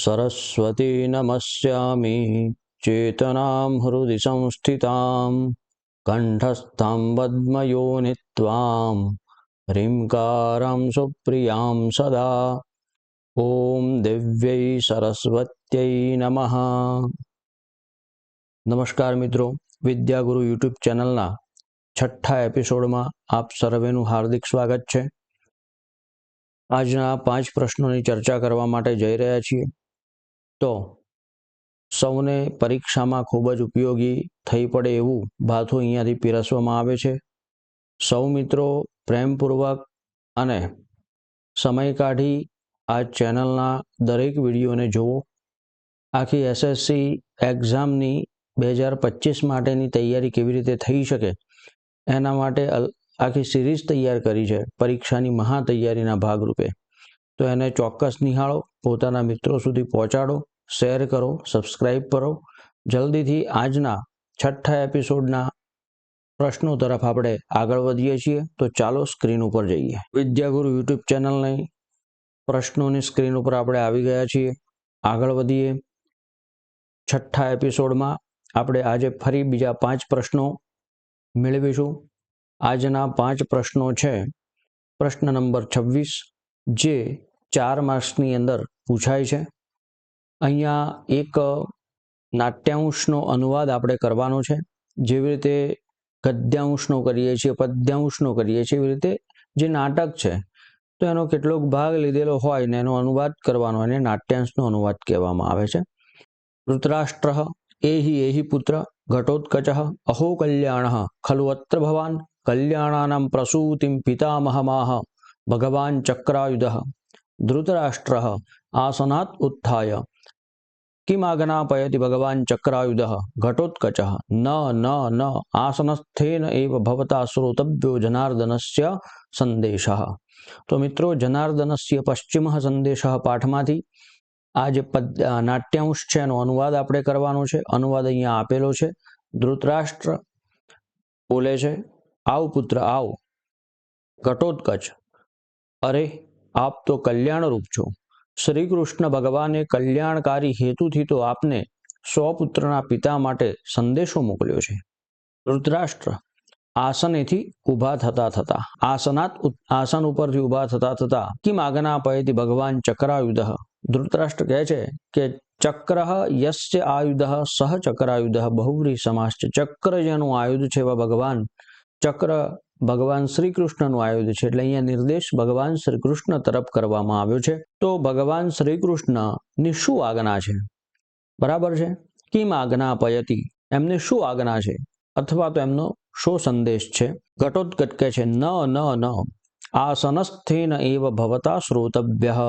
सरस्वती नमस्यामि चेतनां हृदि संस्थितां कंठस्थां पद्मयोनित्वां ह्रींकारां सुप्रियां सदा। ओम दिव्यै सरस्वत्यै नमः। नमस्कार मित्रों, विद्यागुरु यूट्यूब चैनलना छठ्ठा एपिसोडमां आप सर्वेનું हार्दिक स्वागत છે। આજના 5 પ્રશ્નોની ચર્ચા કરવા માટે જઈ રહ્યા છીએ। તો સૌને પરીક્ષામાં ખૂબ જ ઉપયોગી થઈ પડે એવું ભાથું અહીંયાથી પીરસવામાં આવે છે। સૌ મિત્રો પ્રેમપૂર્વક અને સમય કાઢી આ ચેનલના દરેક વિડીયોને જુઓ। આખી એસએસસી એક્ઝામની 2025 માટેની તૈયારી કેવી રીતે થઈ શકે એના માટે આખી સિરીઝ તૈયાર કરી છે પરીક્ષાની મહા તૈયારીના ભાગરૂપે। તો એને ચોક્કસ નિહાળો, પોતાના મિત્રો સુધી પહોંચાડો, શેર કરો, સબસ્ક્રાઇબ કરો। જલ્દીથી આજના છઠ્ઠા એપિસોડના પ્રશ્નો તરફ આપણે આગળ વધીએ છીએ। તો ચાલો સ્ક્રીન ઉપર જઈએ। વિદ્યાગુરુ યુટ્યુબ ચેનલની પ્રશ્નોની સ્ક્રીન ઉપર આપણે આવી ગયા છીએ। આગળ વધીએ। છઠ્ઠા એપિસોડમાં આપણે આજે ફરી બીજા 5 પ્રશ્નો મેળવીશું। આજના 5 પ્રશ્નો છે પ્રશ્ન નંબર 26, જે 4 માર્ક્સની અંદર પૂછાય છે। અહીંયા એક નાટ્યાંશનો અનુવાદ આપણે કરવાનો છે। જેવી રીતે ગદ્યાંશનો કરીએ છીએ, પદ્યાંશનો કરીએ છીએ, એવી રીતે જે નાટક છે તો એનો કેટલોક ભાગ લીધેલો હોય ને એનો અનુવાદ કરવાનો, એને નાટ્યાંશનો અનુવાદ કહેવામાં આવે છે। ધૃતરાષ્ટ્ર એહિ પુત્ર ઘટોત્કચ અહો કલ્યાણ ખલુ અત્ર ભવાન કલ્યાણાનાં પ્રસૂતિમ પિતામહમાહ ભગવાન ચક્રાયુધ। ધૃતરાષ્ટ્ર આસનાત ઉત્થાય કિમાજ્ઞાપયતિ ભગવાન ચક્રાયુધ ઘટોત્કચ ન આસનસ્થેન એવ ભવતા શ્રોતવ્યો જનાર્દનસ્ય સંદેશઃ। તો મિત્રો, જનાર્દનસ્ય પશ્ચિમઃ સંદેશઃ પાઠમાંથી આ જે નાટ્યાંશ છે એનો અનુવાદ આપણે કરવાનો છે। અનુવાદ અહીંયા આપેલો છે। ધૃતરાષ્ટ્ર બોલે છે, આવ પુત્ર આવ। ઘટોત્કચ, અરે આપ તો કલ્યાણરૂપ છો। શ્રી કૃષ્ણ ભગવાને કલ્યાણકારી હેતુથી તો આપને સ્વપુત્રના પિતા માટે સંદેશો મોકલ્યો છે। ધૃતરાષ્ટ્ર આસનેથી ઊભા થતા આસન ઉપરથી ઊભા થતા કિમ આજ્ઞાપયતિ ભગવાન ચક્રાયુધ। ધૃતરાષ્ટ્ર કહે છે કે ચક્ર યસ્ય આયુધ સહ ચક્રાયુધ બહુવ્રીહિ સમાસ છે। ચક્ર જેનું આયુધ છે એવા ભગવાન ચક્ર ભગવાન શ્રી કૃષ્ણનું આયુધ છે, એટલે અહીંયા નિર્દેશ ભગવાન શ્રી કૃષ્ણ તરફ કરવામાં આવ્યો છે। તો ભગવાન શ્રી કૃષ્ણની શું આજ્ઞા છે? બરાબર છે, કિમ આજ્ઞાપયતિ, એમને શું આજ્ઞા છે અથવા તો એમનો શો સંદેશ છે? ઘટોત્કચ કહે છે ન આસનસ્થેન એવ ભવતા શ્રોતવ્યઃ।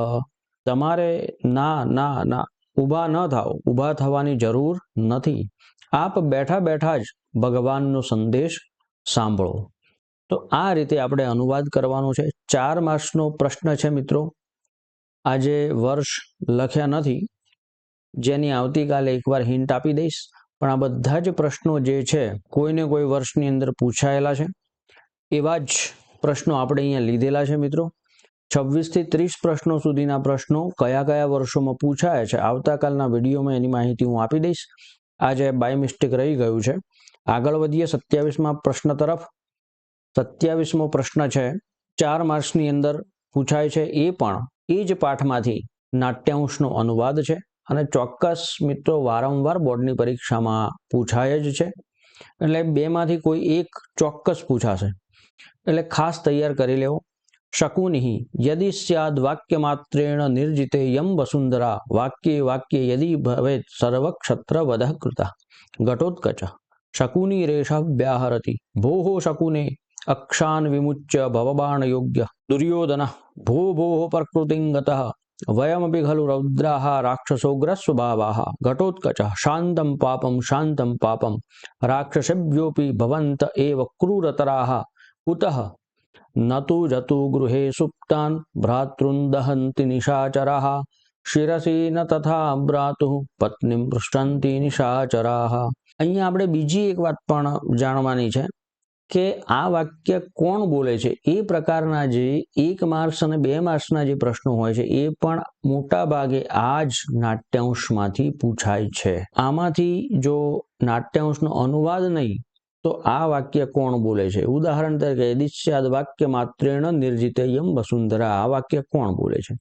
તમારે ના ઊભા ન થાઓ, ઊભા થવાની જરૂર નથી। આપ બેઠા બેઠા જ ભગવાનનો સંદેશ સાંભળો। તો આ રીતે આપણે અનુવાદ કરવાનો છે। 4 માર્ક્સનો પ્રશ્ન છે મિત્રો। આજે વર્ષ લખ્યા નથી, જેની આવતીકાલે એકવાર હિન્ટ આપી દઈશ, પણ આ બધા જ પ્રશ્નો જે છે કોઈને કોઈ વર્ષની અંદર પૂછાયેલા છે। એવા જ પ્રશ્નો આપણે અહીંયા લીધેલા છે મિત્રો। 26 થી 30 પ્રશ્નો સુધીના પ્રશ્નો કયા કયા વર્ષોમાં પૂછાયા છે આવતાકાલના વિડીયોમાં એની માહિતી હું આપી દઈશ। આજે બાય મિસ્ટેક રહી ગયું છે। આગળ વધીએ 27મા પ્રશ્ન તરફ। 27મો પ્રશ્ન છે 4 માર્ક્સની અંદર પૂછાય છે, એ પણ એ જ પાઠમાંથી નાટ્યાંશનો અનુવાદ છે અને ચોક્કસ મિત્રો વારંવાર બોર્ડની પરીક્ષામાં પૂછાય જ છે। એટલે બેમાંથી કોઈ એક ચોક્કસ પૂછાશે, એટલે ખાસ તૈયાર કરી લેવો। શકુનિ યદિ સ્યાદ વાક્ય માત્રેણ નિર્જિતે યમ વસુંધરા વાક્યે યદિ ભવેત સર્વક્ષત્ર વદઃ કૃતા। ઘટોત્કચ શકુનિ રેષ વ્યાહરતિ ભોઃ શકુને અક્ષાન વિમુચ્ય ભવબાણ યોગ્ય દુર્યોધન ભો પ્રકૃતિં ગતઃ વયમપી ખલુ રૌદ્રાઃ રાક્ષસોગ્ર સ્વભાવાઃ। ઘટોત્કચ શાંતં પાપમ રાક્ષસેભ્યોપી ભવંત એવ ક્રૂરતરાઃ કુતઃ ન તુ જતુ ગૃહે સુપ્તાન ભ્રાતॄન દહન્તિ નિશાચરાઃ શિરસી ન તથા ભ્રાતુઃ પત્નીમ પૃષ્ઠન્તિ નિશાચરાઃ। અહીંયા આપણે બીજી એક વાત પણ જાણવાની છે કે આ વાક્ય કોણ બોલે છે એ પ્રકારના જે 1 માર્ક્સ અને 2 માર્ક્સના જે પ્રશ્નો હોય છે એ પણ મોટા ભાગે આ જ નાટ્યાંશમાંથી પૂછાય છે. આમાંથી જો નાટ્યાંશનો અનુવાદ નહીં તો આ વાક્ય કોણ બોલે છે, ઉદાહરણ તરીકે યદિશ્યાદ વાક્ય માત્રેણ નિર્જિતેયમ વસુંધરા, આ વાક્ય કોણ બોલે છે?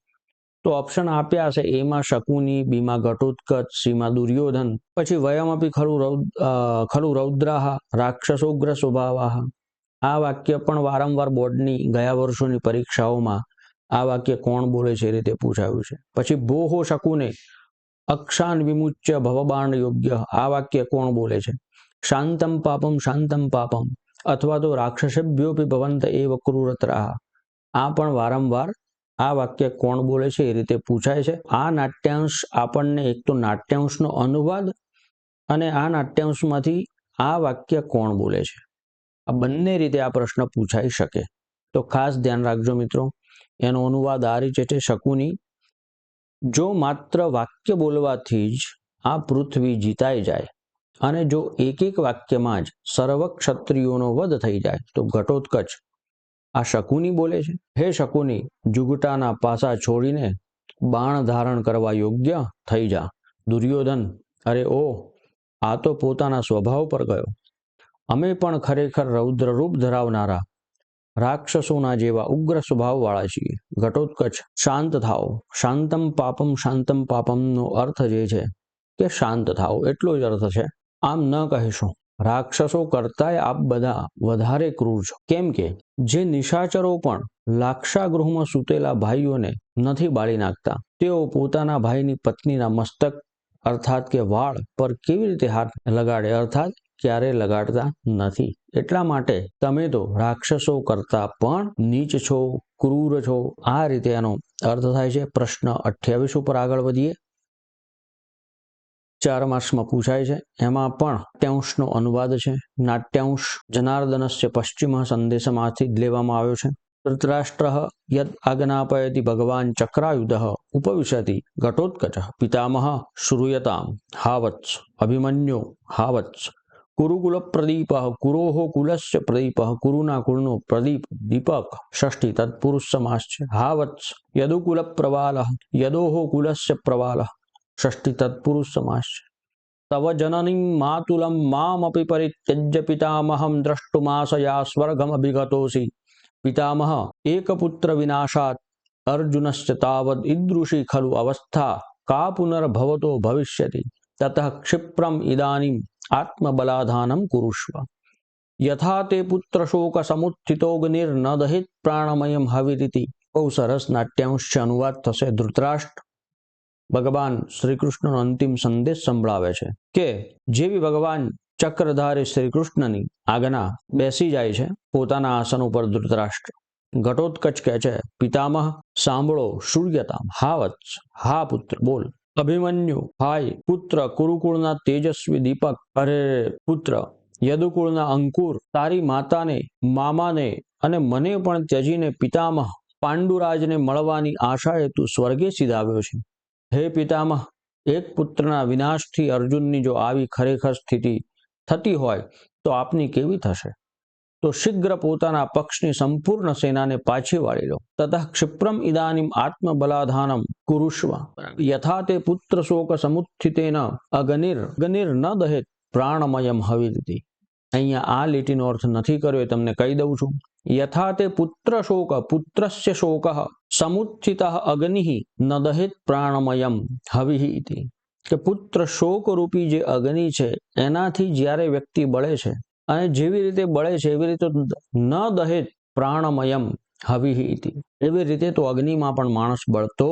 તો ઓપ્શન આપ્યા છે, એમાં શકુની, બીમાં ઘટોત્કચ, સીમાં દુર્યોધન, પછી વયમપી ખલુ રૌદ્રાહ રાક્ષસોગ્ર સ્વભાવાહ. આ વાક્ય પણ વારંવાર બોર્ડની ગયા વર્ષોની પરીક્ષાઓમાં આ વાક્ય કોણ બોલે છે એ રીતે પૂછાયું છે. પછી ભોહો શકુને અક્ષાન વિમુચ્ય ભવબાણ યોગ્ય, આ વાક્ય કોણ બોલે છે? શાંતમ પાપમ અથવા તો રાક્ષસેભ્યોપી ભવંત એવ ક્રૂરતરાહ, આ પણ વારંવાર આ વાક્ય કોણ બોલે છે એ રીતે પૂછાય છે. આ નાટ્યાંશ આપણને એક તો નાટ્યાંશનો અનુવાદ અને આ નાટ્યાંશમાંથી આ વાક્ય કોણ બોલે છે, આ બંને રીતે આ પ્રશ્ન પૂછાઈ શકે. તો ખાસ ધ્યાન રાખજો મિત્રો, એનો અનુવાદ આ રીતે છે, શકુની, જો માત્ર વાક્ય બોલવાથી જ આ પૃથ્વી જીતાઈ જાય અને જો એક વાક્યમાં જ સર્વ ક્ષત્રિયોનો વધ થઈ જાય તો ઘટોત્કચ, આ શકુની બોલે છે. હે શકુની, જુગટાના પાસા છોડીને બાણ ધારણ કરવા યોગ્ય થઈ જા. દુર્યોધન, અરે ઓ, આ તો પોતાના સ્વભાવ પર ગયો. અમે પણ ખરેખર રૌદ્ર રૂપ ધરાવનારા રાક્ષસોના જેવા ઉગ્ર સ્વભાવવાળા છીએ. ઘટોત્કચ, શાંત થાઓ. શાંતમ પાપમનો અર્થ જે છે કે શાંત થાઓ એટલો જ અર્થ છે. આમ ન કહેશો, રાક્ષસો કરતાંય આપ બધા વધારે ક્રૂર છો. કેમ કે જે નિશાચરો પણ લાક્ષાગૃહમાં સૂતેલા ભાઈઓને નથી બાળી નાખતા, તેઓ પોતાના ભાઈની પત્નીના મસ્તક અર્થાત કે વાળ પર કેવી રીતે હાથ લગાડે, અર્થાત ક્યારે લગાડતા નથી. એટલા માટે તમે તો રાક્ષસો કરતા પણ નીચ છો, ક્રૂર છો, આ રીતે એનો અર્થ થાય છે. પ્રશ્ન 28 ઉપર આગળ વધીએ. 4 માર્ક્સમાં પૂછાય છે, એમાં પણ નાટ્યાંશનો અનુવાદ છે. નાટ્યાંશ જનાર્દનસ્ય પશ્ચિમ સંદેશમાંથી જ લેવામાં આવ્યો છે. ધૃતરાષ્ટ્ર યદ આજ્ઞાપયતિ ભગવાન ચક્રાયુધ ઉપવિશતિ ઘટોત્કચ પિતામહ શ્રૂયતામ હાવત્સ અભિમન્યુ હાવત્સ કુરુકુલ પ્રદીપ કુરોહ કુલસ્ય પ્રદીપ, કુરુના કુળનો પ્રદીપ દીપક ષષ્ઠી તત્પુરુષ સમાસ છે. હાવત્સ યદુકુલ પ્રવાલ યદોહ કુલસ્ય પ્રવાલ ષષ્ઠી તત્પુરુષ સમાસ છે. તવ જનનીમ માતુલમ મામપી પરિત્યજ્ય પિતામહમ દ્રષ્ટુમાશયા સ્વર્ગમ અભિગતોસી. પિતામહ એકપુત્ર વિનાશાત અર્જુનશ્ચ તાવદ ઈદૃશી ખલુ અવસ્થા કા પુનર્ભવતો ભવિષ્યતિ તતઃ ક્ષિપ્રમ ઇદાનીમ આત્મબલાધાનમ કુરુષ્વ. યથા તે પુત્ર શોક સમુત્થિતોગ્નિર ન દહિત પ્રાણમયમ હવિરિતિ. બહુ સરસ નાટ્યાંશ છે, અનુવાદ થશે. ધૃતરાષ્ટ્ર ભગવાન શ્રી કૃષ્ણનો અંતિમ સંદેશ સંભળાવે છે કે જેવી ભગવાન ચક્રધારી શ્રી કૃષ્ણની આજ્ઞા બેસી જાય છે પોતાના આસન ઉપર ધૃતરાષ્ટ્ર. ઘટોત્કચ કહે છે, પિતામહ સાંભળો, શૂર્યતામ, હા વત્સ, હા પુત્ર બોલ. અભિમન્યુ, ભાઈ, પુત્ર, કુરુકુળના તેજસ્વી દીપક, અરે પુત્ર, યદુકુળના અંકુર, તારી માતાને, મામાને અને મને પણ ત્યજીને પિતામહ પાંડુરાજને મળવાની આશાએ તું સ્વર્ગે સીધાવ્યો છે. હે પિતામહ, એક પુત્રના વિનાશથી અર્જુનની જો આવી ખરેખર સ્થિતિ થતી હોય તો આપની કેવી થશે? તો શીઘ્ર પોતાના પક્ષની સંપૂર્ણ સેનાને પાછી વાળી લો. તતઃ ક્ષિપ્રમ ઇદાનીમ આત્મબલાધાનમ કુરુષ્વ. યથા તે પુત્ર શોક સમુત્થિતેન અગનિર ન દહેત પ્રાણમયમ હવિરિતિ. અહીંયા આ લીટીનો અર્થ નથી કર્યો, એ તમને કહી દઉં છું. યથા તે પુત્ર શોક, પુત્રસ્ય શોક સમુત્થિત અગ્નિ ન દહેત પ્રાણમયમ હવિહિ ઇતિ. કે પુત્ર શોક રૂપી જે અગ્નિ છે એનાથી જ્યારે વ્યક્તિ બળે છે અને જેવી રીતે બળે છે એવી રીતે ન દહેત પ્રાણમયમ હવિહિ ઇતિ. એવી રીતે તો અગ્નિમાં પણ માણસ બળતો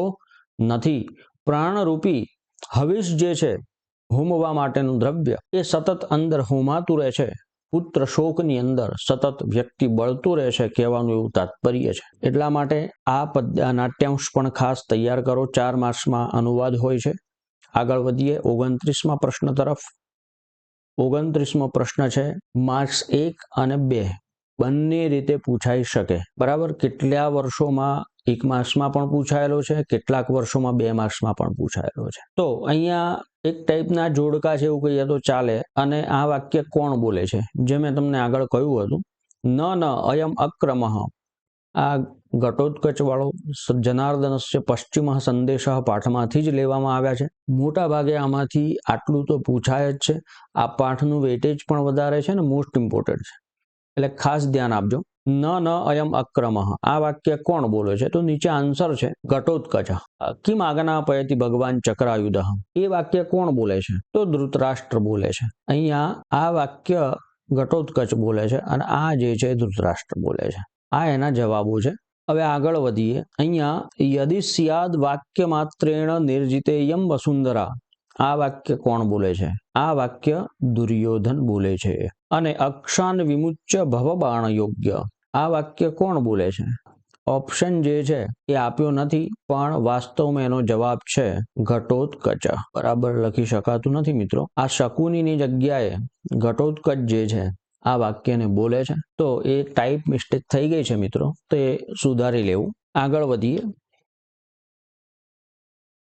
નથી. પ્રાણરૂપી હવિષ જે છે, હોમવા માટેનું દ્રવ્ય, એ સતત અંદર હોમાતું રહે છે. પુત્ર શોકની અંદર સતત વ્યક્તિ બળતું રહે છે, કહેવાનું એવું તાત્પર્ય છે. એટલા માટે આ નાટ્યાંશ પણ ખાસ તૈયાર કરો. 4 માર્ક્સમાં અનુવાદ હોય છે. આગળ વધીએ 29મા પ્રશ્ન તરફ. 29મો પ્રશ્ન છે, માર્ક્સ 1 અને 2 બંને રીતે પૂછાઈ શકે. બરાબર, કેટલા વર્ષોમાં 1 માર્ક્સમાં પણ પૂછાયેલો છે, કેટલાક વર્ષોમાં 2 માર્ક્સમાં પણ પૂછાયેલો છે. તો અહીંયા એક ટાઈપના જોડકા છે એવું કહીએ તો ચાલે. અને આ વાક્ય કોણ બોલે છે, જે મેં તમને આગળ કહ્યું હતું ન અયમ અક્રમઃ, આ ઘટોત્કચ વાળો જનાર્દનસ્ય પશ્ચિમ સંદેશ પાઠમાંથી જ લેવામાં આવ્યા છે. મોટા ભાગે આમાંથી આટલું તો પૂછાય જ છે. આ પાઠનું વેટેજ પણ વધારે છે ને મોસ્ટ ઇમ્પોર્ટન્ટ છે, એટલે ખાસ ધ્યાન આપજો. ન અયમ અક્રમઃ, આ વાક્ય કોણ બોલે છે? તો નીચે આન્સર છે ઘટોત્કચ. કિમ આજ્ઞાપયતિ ભગવાન ચક્રાયુધઃ, એ વાક્ય કોણ બોલે છે? તો ધૃતરાષ્ટ્ર બોલે છે. અહીંયા આ વાક્ય ઘટોત્કચ બોલે છે અને આ જે છે ધૃતરાષ્ટ્ર બોલે છે. આ એના જવાબો છે. હવે આગળ વધીએ. અહીંયા યદિ સ્યાદ વાક્ય માત્રેણ નિર્જિતેયમ વસુંધરા, આ વાક્ય કોણ બોલે છે? આ વાક્ય દુર્યોધન બોલે છે. અને અક્ષાન વિમુચ્ય ભવબાણ યોગ્ય, આ વાક્ય કોણ બોલે છે? ઓપ્શન જે છે એ આપ્યો નથી, પણ વાસ્તવમાં એનો જવાબ છે ઘટોત્કચ. બરાબર લખી શકાતું નથી મિત્રો. આ શકુનીની જગ્યાએ ઘટોત્કચ જે છે આ વાક્યને બોલે છે, તો એ ટાઈપ મિસ્ટેક થઈ ગઈ છે મિત્રો, તો એ સુધારી લેવું. આગળ વધીએ.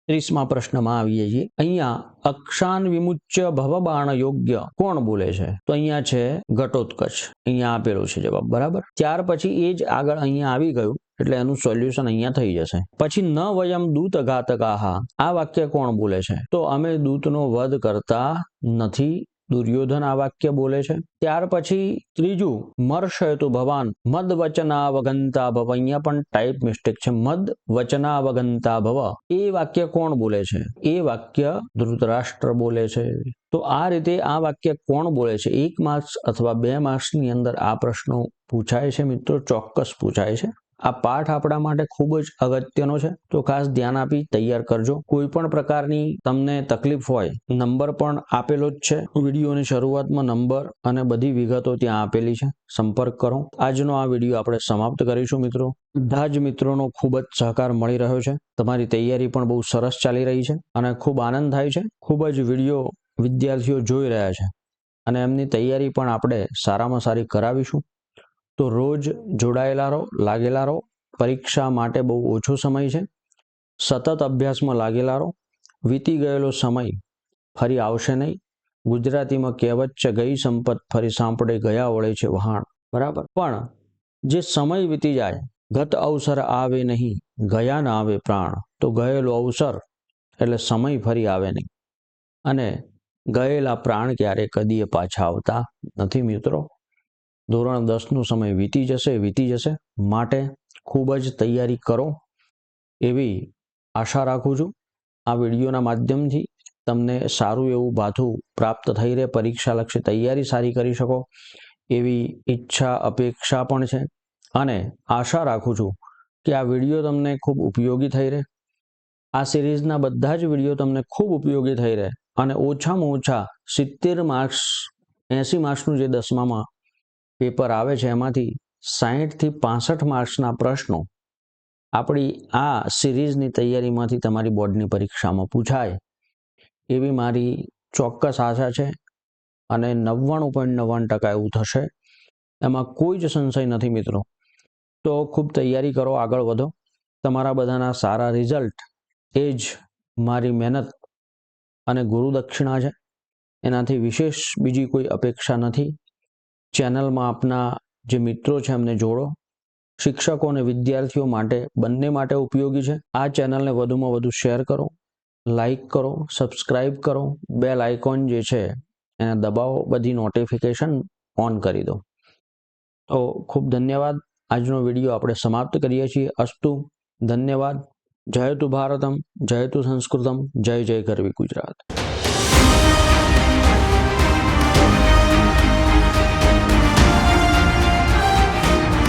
30મા પ્રશ્નમાં આવીએ છીએ. અહીંયા અક્ષાન વિમુચ્ય ભવબાણ યોગ્ય કોણ બોલે છે? તો અહીંયા છે ઘટોત્કચ, અહીંયા આપેલું છે જવાબ. બરાબર. ત્યાર પછી એ જ આગળ અહીંયા આવી ગયું, એટલે એનું સોલ્યુશન અહીંયા થઈ જશે. પછી ન વયમ દૂત ઘાતકાહ, આ વાક્ય કોણ બોલે છે? તો અમે દૂતનો વધ કરતા નથી, દુર્યોધન આ વાક્ય બોલે છે. ત્યાર પછી ત્રીજું મર્ષયતુ ભવાન મદ વચનાવગંતા ભવ, અહીંયા પણ ટાઈપ મિસ્ટેક છે, મદ વચનાવગંતા ભવ, એ વાક્ય કોણ બોલે છે? એ વાક્ય ધૃતરાષ્ટ્ર બોલે છે. તો આ રીતે આ વાક્ય કોણ બોલે છે? 1 માર્ક્સ અથવા 2 માર્ક્સની અંદર આ પ્રશ્નો પૂછાય છે મિત્રો, ચોક્કસ પૂછાય છે. આ પાઠ આપણા માટે ખૂબ જ અગત્યનો છે, તો ખાસ ધ્યાન આપી તૈયાર કરજો. કોઈ પણ પ્રકારની તમને તકલીફ હોય, નંબર પણ આપેલો જ છે વિડીયોની શરૂઆતમાં, નંબર અને બધી વિગતો ત્યાં આપેલી છે, સંપર્ક કરો. આજનો આ વિડીયો આપણે સમાપ્ત કરીશું મિત્રો. બધા જ મિત્રોનો ખૂબ જ સહકાર મળી રહ્યો છે, તમારી તૈયારી પણ બહુ સરસ ચાલી રહી છે અને ખૂબ આનંદ થાય છે. ખૂબ જ વિડીયો વિદ્યાર્થીઓ જોઈ રહ્યા છે અને એમની તૈયારી પણ આપણે સારામાં સારી કરાવીશું. તો રોજ જોડાયેલા રહો, લાગેલા રહો. પરીક્ષા માટે બહુ ઓછો સમય છે, સતત અભ્યાસમાં લાગેલા રહો. વીતી ગયેલો સમય ફરી આવશે નહીં. ગુજરાતીમાં કહેવત છે, ગઈ સંપત ફરી સાંપડે ગયા વળે છે વહાણ. બરાબર. પણ જે સમય વીતી જાય, ગત અવસર આવે નહીં, ગયા ના આવે પ્રાણ. તો ગયેલો અવસર એટલે સમય ફરી આવે નહીં, અને ગયેલા પ્રાણ ક્યારે કદીએ પાછા આવતા નથી મિત્રો. ધોરણ 10નો સમય વીતી જશે. માટે ખૂબ જ તૈયારી કરો એવી આશા રાખું છું. આ વિડીયોના માધ્યમથી તમને સારું એવું ભાથું પ્રાપ્ત થઈ રહે, પરીક્ષાલક્ષી તૈયારી સારી કરી શકો એવી ઈચ્છા અપેક્ષા પણ છે, અને આશા રાખું છું કે આ વિડીયો તમને ખૂબ ઉપયોગી થઈ રહે. આ સિરીઝના બધા જ વિડીયો તમને ખૂબ ઉપયોગી થઈ રહે અને ઓછામાં ઓછા 70 માર્ક્સ 80 માર્ક્સનું જે 10મામાં પેપર આવે છે એમાંથી 60 થી 65 માર્ક્સના પ્રશ્નો આપણી આ સિરીઝની તૈયારીમાંથી તમારી બોર્ડની પરીક્ષામાં પૂછાય એવી મારી ચોક્કસ આશા છે, અને 99.99% એવું થશે, એમાં કોઈ જ સંશય નથી મિત્રો. તો ખૂબ તૈયારી કરો, આગળ વધો. તમારા બધાના સારા રિઝલ્ટ એ જ મારી મહેનત અને ગુરુ દક્ષિણા છે, એનાથી વિશેષ બીજી કોઈ અપેક્ષા નથી. ચેનલમાં આપના જે મિત્રો છે એમને જોડો. શિક્ષકો અને વિદ્યાર્થીઓ માટે બંને માટે ઉપયોગી છે. આ ચેનલને વધુમાં વધુ શેર કરો, લાઈક કરો, સબસ્ક્રાઈબ કરો, બેલ આઇકોન જે છે એને દબાવો, બધી નોટિફિકેશન ઓન કરી દો. તો ખૂબ ધન્યવાદ. આજનો વિડીયો આપણે સમાપ્ત કરીએ છીએ. અસ્તુ, ધન્યવાદ. જય તુ ભારતમ, જય તુ સંસ્કૃતમ, જય જય ગરવી ગુજરાત.